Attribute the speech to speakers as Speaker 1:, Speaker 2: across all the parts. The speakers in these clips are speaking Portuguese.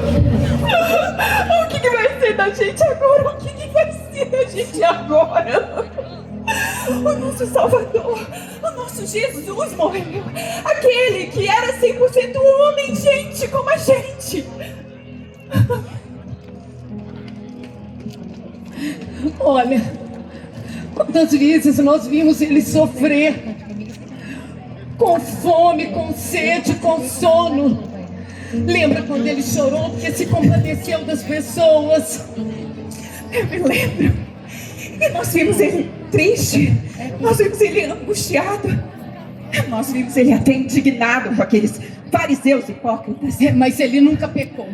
Speaker 1: O que vai ser da gente agora? O que vai ser da gente agora? O nosso Salvador, o nosso Jesus morreu. Aquele que era 100% homem, gente, como a gente.
Speaker 2: Olha, quantas vezes nós vimos ele sofrer, com fome, com sede, com sono. Lembra quando ele chorou porque se compadeceu das pessoas?
Speaker 1: Eu me lembro. E nós vimos ele triste, nós vimos ele angustiado, nós vimos ele até indignado com aqueles fariseus hipócritas.
Speaker 2: Mas ele nunca pecou,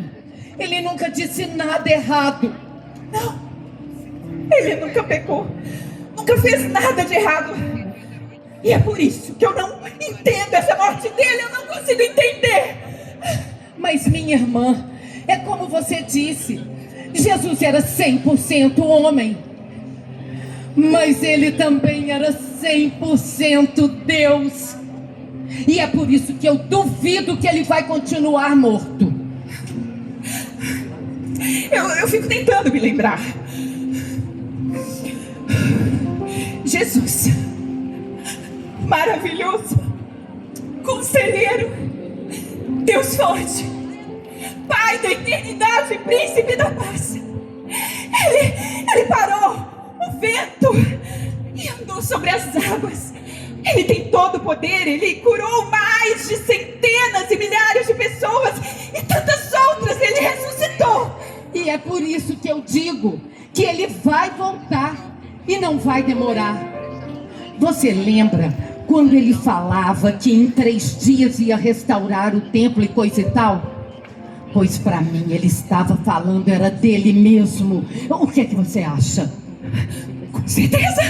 Speaker 2: ele nunca disse nada errado.
Speaker 1: Não, ele nunca pecou, nunca fez nada de errado. E é por isso que eu não entendo essa morte dele, eu não consigo entender.
Speaker 2: Mas minha irmã, é como você disse, Jesus era 100% homem, mas ele também era 100% Deus. E é por isso que eu duvido que ele vai continuar morto.
Speaker 1: Eu fico tentando me lembrar. Jesus, maravilhoso, conselheiro, Deus forte, Pai da eternidade, príncipe da paz. Ele parou o vento e andou sobre as águas. Ele tem todo o poder, ele curou mais de centenas e milhares de pessoas e tantas outras, ele ressuscitou.
Speaker 2: E é por isso que eu digo que ele vai voltar e não vai demorar. Você lembra quando ele falava que em 3 dias ia restaurar o templo e coisa e tal? Pois para mim ele estava falando era dele mesmo. O que é que você acha?
Speaker 1: Com certeza.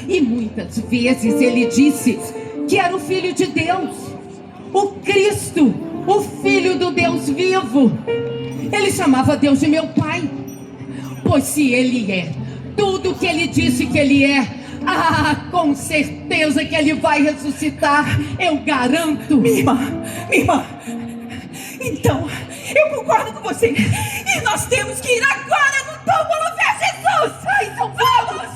Speaker 2: E muitas vezes ele disse que era o Filho de Deus, o Cristo, o Filho do Deus vivo. Ele chamava Deus de meu Pai. Pois se ele é tudo que ele disse que ele é, com certeza que ele vai ressuscitar, eu garanto.
Speaker 1: Minha irmã, então, eu concordo com você. E nós temos que ir agora no túmulo ver Jesus. Então vamos!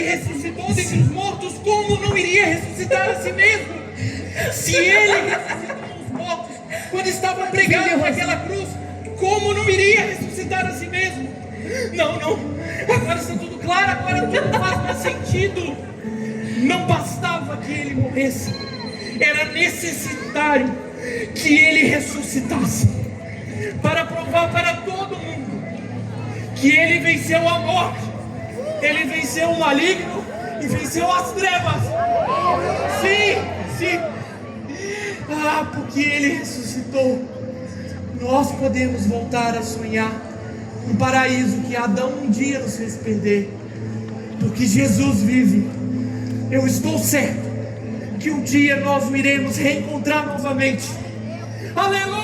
Speaker 3: ressuscitou dentre os mortos, como não iria ressuscitar a si mesmo? Se ele ressuscitou os mortos quando estava pregado naquela cruz, como não iria ressuscitar a si mesmo? Não, não. Agora está tudo claro, agora tudo faz mais sentido. Não bastava que ele morresse, era necessário que ele ressuscitasse, para provar para todo mundo que ele venceu a morte, ele venceu o maligno e venceu as trevas. Sim, sim. Porque ele ressuscitou, nós podemos voltar a sonhar um paraíso que Adão um dia nos fez perder. Porque Jesus vive, eu estou certo que um dia nós o iremos reencontrar novamente. Aleluia!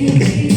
Speaker 4: Eu sei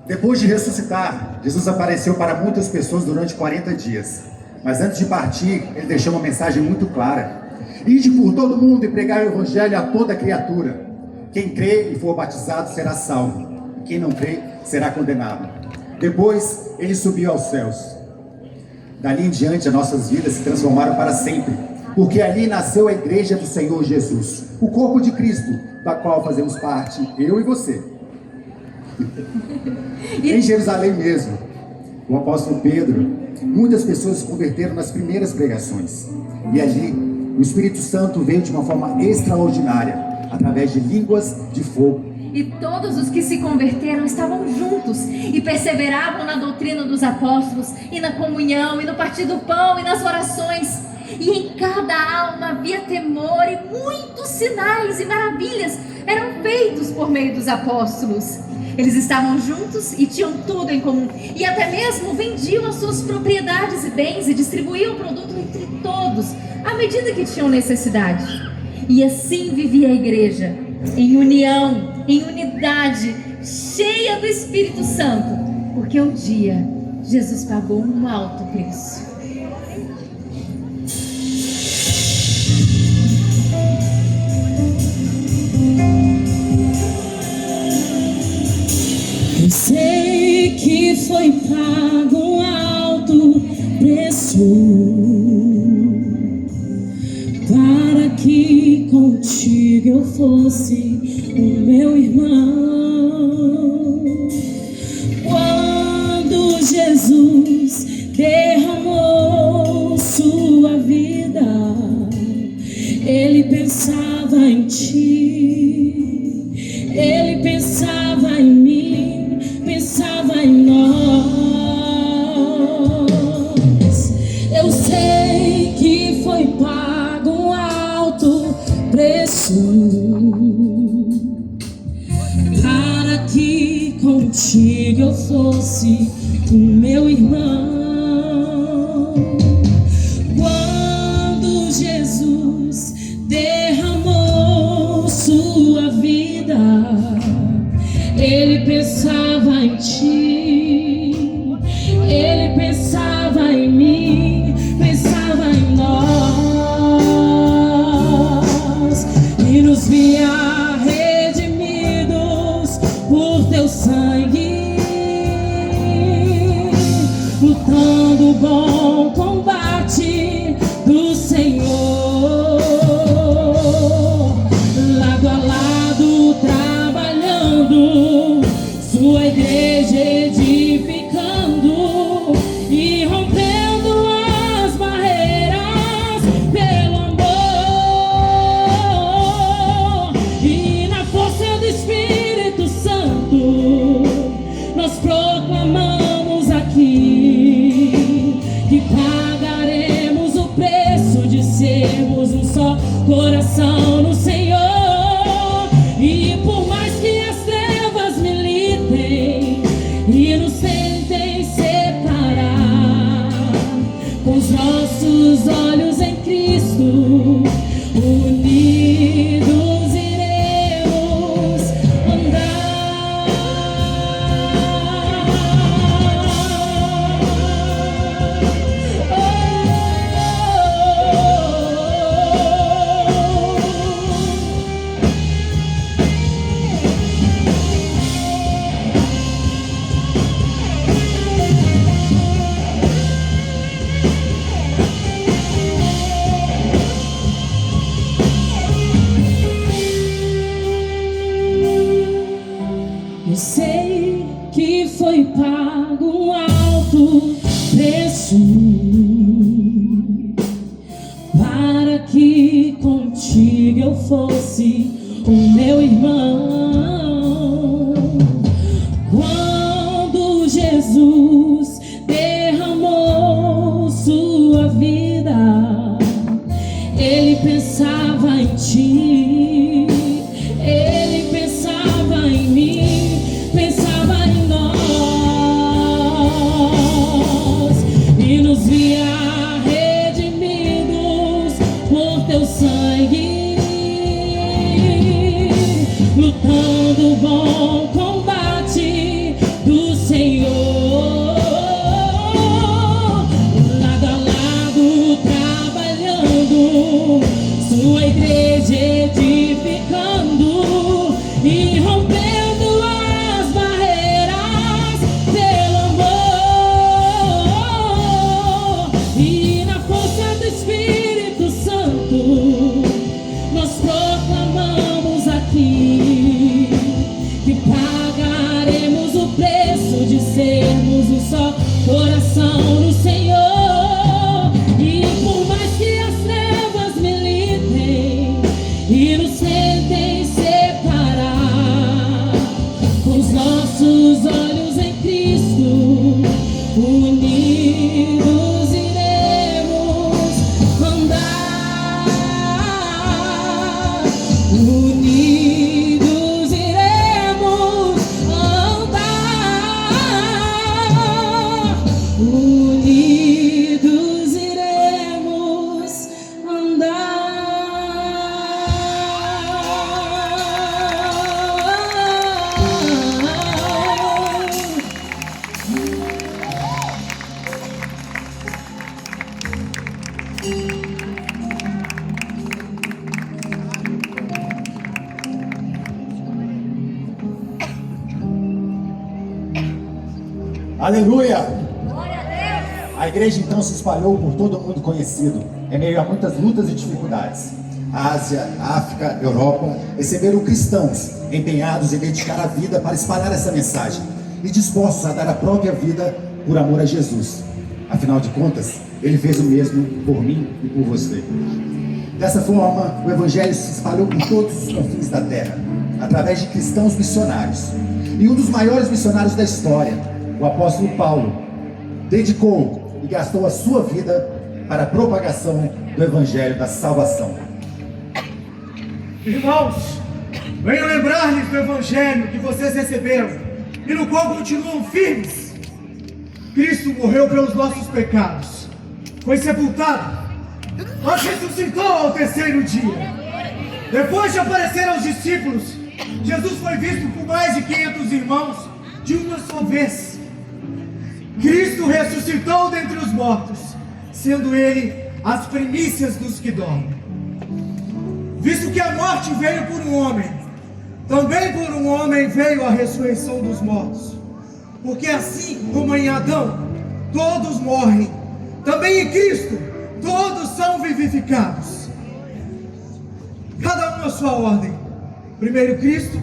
Speaker 4: Depois de ressuscitar, Jesus apareceu para muitas pessoas durante 40 dias. Mas antes de partir, ele deixou uma mensagem muito clara: ide por todo mundo e pregai o evangelho a toda criatura. Quem crê e for batizado será salvo. Quem não crê será condenado. Depois, ele subiu aos céus. Dali em diante, as nossas vidas se transformaram para sempre, porque ali nasceu a igreja do Senhor Jesus, o corpo de Cristo, da qual fazemos parte, eu e você. Em Jerusalém mesmo, o apóstolo Pedro, muitas pessoas se converteram nas primeiras pregações. E ali, o Espírito Santo veio de uma forma extraordinária, através de línguas de fogo.
Speaker 5: E todos os que se converteram estavam juntos e perseveravam na doutrina dos apóstolos, e na comunhão, e no partir do pão, e nas orações. E em cada alma havia temor, e muitos sinais e maravilhas eram feitos por meio dos apóstolos. Eles estavam juntos e tinham tudo em comum, e até mesmo vendiam as suas propriedades e bens e distribuíam o produto entre todos, à medida que tinham necessidade. E assim vivia a igreja, em união, em unidade, cheia do Espírito Santo, porque um dia Jesus pagou um alto preço.
Speaker 6: Eu sei que foi pago um alto preço para que contigo eu fosse o meu irmão. Quando Jesus derramou sua vida, ele pensava em ti, ele pensava em mim, pensava em nós. Eu sei que foi pago um alto preço para que contigo eu fosse o meu irmão. Quando Jesus derramou sua vida, ele pensava em ti, ele pensava em mim, pensava em nós, e nos via redimidos por teu sangue, lutando o bom combate do Senhor, lado a lado trabalhando, sua igreja edificando e rompendo as barreiras pelo amor. E na força do Espírito Santo nós proclamamos aqui que pagaremos o preço de sermos um só coração no Senhor. E por mais que as trevas militem e nos tentem separar, com os nossos olhos em Cristo, unidos iremos andar. Eu sei que foi pago um alto preço para que contigo eu fosse o meu irmão. Quando Jesus derramou sua vida, ele pensava em ti, ele pensava em mim, pensava em nós, e nos via redimidos por teu sangue,
Speaker 4: Aleluia! A igreja então se espalhou por todo o mundo conhecido, em meio a muitas lutas e dificuldades. A Ásia, a África, a Europa receberam cristãos empenhados em dedicar a vida para espalhar essa mensagem e dispostos a dar a própria vida por amor a Jesus. Afinal de contas, Ele fez o mesmo por mim e por você. Dessa forma, o Evangelho se espalhou por todos os confins da terra, através de cristãos missionários. E um dos maiores missionários da história, o apóstolo Paulo, dedicou e gastou a sua vida para a propagação do Evangelho da salvação.
Speaker 3: Irmãos, venho lembrar-lhes do Evangelho que vocês receberam e no qual continuam firmes. Cristo morreu pelos nossos pecados, foi sepultado, mas ressuscitou ao terceiro dia. Depois de aparecer aos discípulos, Jesus foi visto por mais de 500 irmãos de uma só vez. Cristo ressuscitou dentre os mortos, sendo Ele as primícias dos que dormem. Visto que a morte veio por um homem, também por um homem veio a ressurreição dos mortos. Porque assim como em Adão todos morrem, também em Cristo todos são vivificados. Cada um a sua ordem. Primeiro Cristo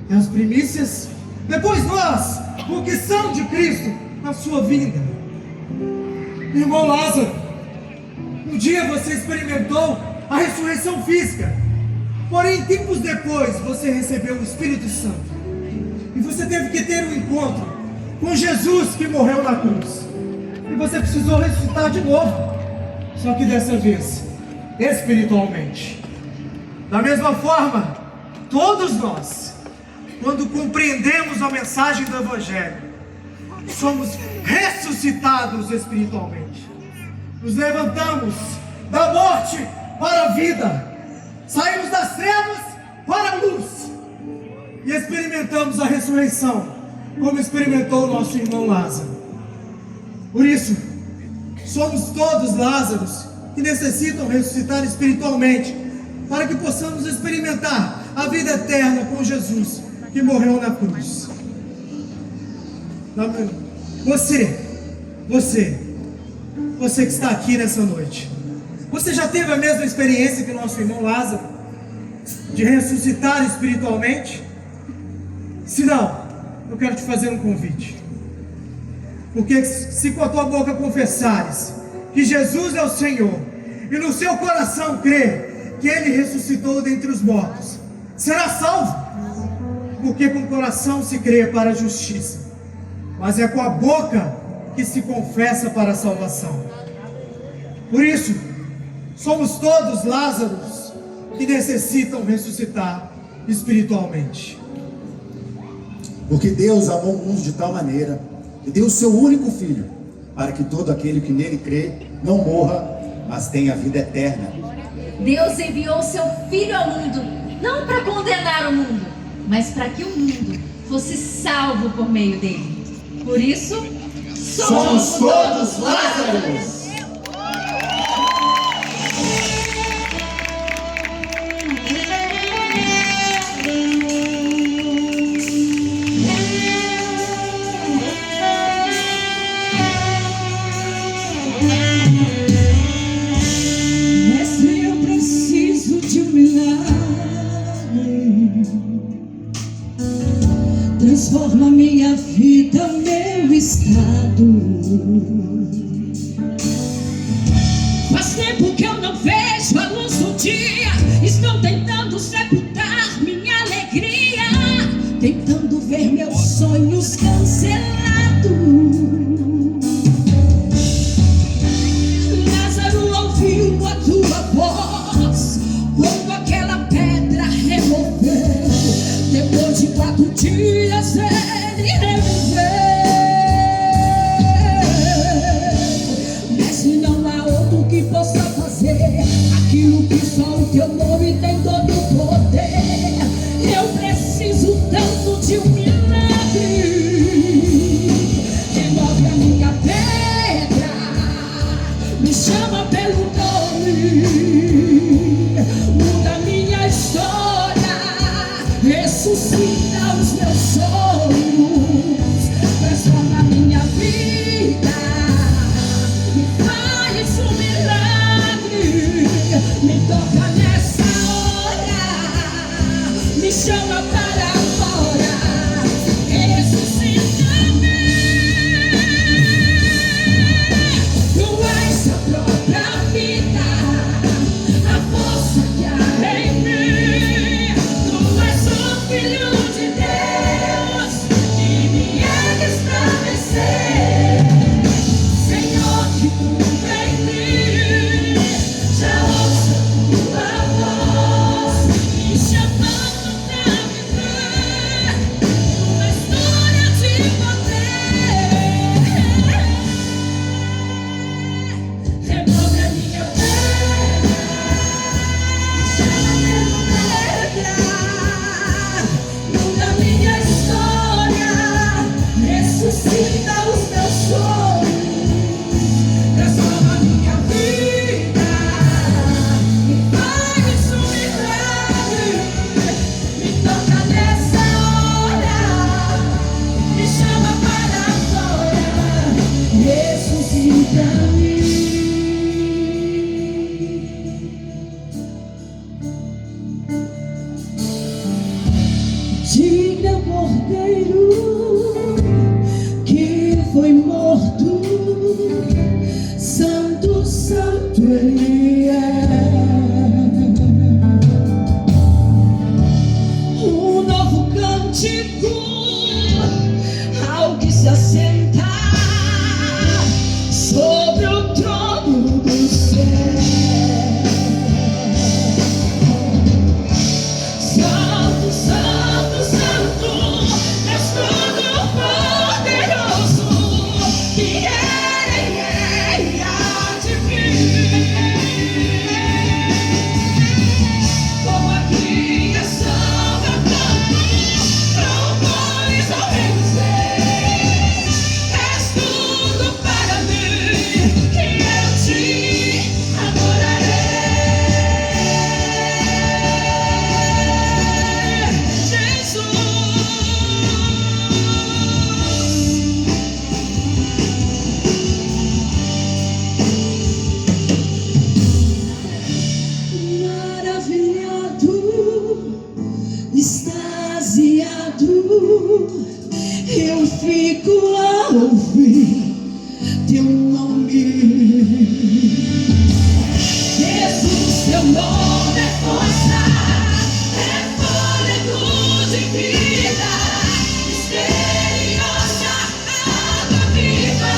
Speaker 3: e as primícias, depois nós, porque são de Cristo, a sua vinda. Irmão Lázaro, um dia você experimentou a ressurreição física, porém tempos depois você recebeu o Espírito Santo e você teve que ter um encontro com Jesus que morreu na cruz, e você precisou ressuscitar de novo, só que dessa vez espiritualmente. Da mesma forma, todos nós, quando compreendemos a mensagem do Evangelho, somos ressuscitados espiritualmente. Nos levantamos da morte para a vida, saímos das trevas para a luz e experimentamos a ressurreição, como experimentou o nosso irmão Lázaro. Por isso, somos todos Lázaros que necessitam ressuscitar espiritualmente, para que possamos experimentar a vida eterna com Jesus, que morreu na cruz. Você que está aqui nessa noite, você já teve a mesma experiência que o nosso irmão Lázaro, de ressuscitar espiritualmente? Se não, eu quero te fazer um convite. Porque se com a tua boca confessares que Jesus é o Senhor, e no seu coração crer que Ele ressuscitou dentre os mortos, será salvo. Porque com o coração se crê para a justiça, mas é com a boca que se confessa para a salvação. Por isso, somos todos Lázaros que necessitam ressuscitar espiritualmente.
Speaker 4: Porque Deus amou o mundo de tal maneira que deu o seu único Filho, para que todo aquele que nele crê não morra, mas tenha vida eterna.
Speaker 5: Deus enviou seu Filho ao mundo, não para condenar o mundo, mas para que o mundo fosse salvo por meio dele. Por isso,
Speaker 4: somos todos Lázaros.
Speaker 6: Mestre, eu preciso de um milagre. Transforma minha vida, meu estado. Faz tempo que eu não vejo a luz do dia. Estão tentando sepultar minha alegria, tentando ver meus sonhos cancelados. Lázaro ouviu a tua voz quando aquela pedra removeu. Depois de 4 dias ele reviveu. Mas se não há outro que possa fazer aquilo que só o teu nome tem todo o poder, eu preciso tanto de um milagre. Remove a minha pedra, me chama pelo nome, muda minha história, ressuscita os meus sonhos, transforma minha vida. ao que se assenta sobre o trono do céu. Santo, Santo, Santo, Deus Todo-Poderoso, que é e há de vir. Com a criação cantando, louvores ao Rei dos Reis. És tudo para mim, e eu te adorarei. Jesus, maravilhado, extasiado, eu fico a ouvir teu nome. Jesus, teu nome é força, é fôlego de vida, misteriosa água viva.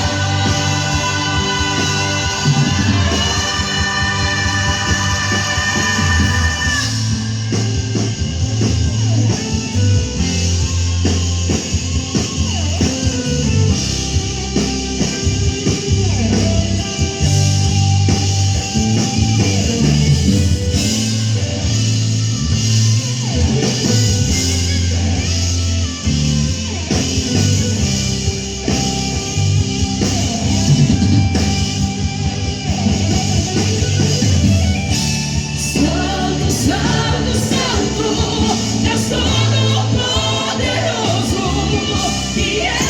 Speaker 6: Santo, Santo, Santo, Deus Todo-Poderoso, que é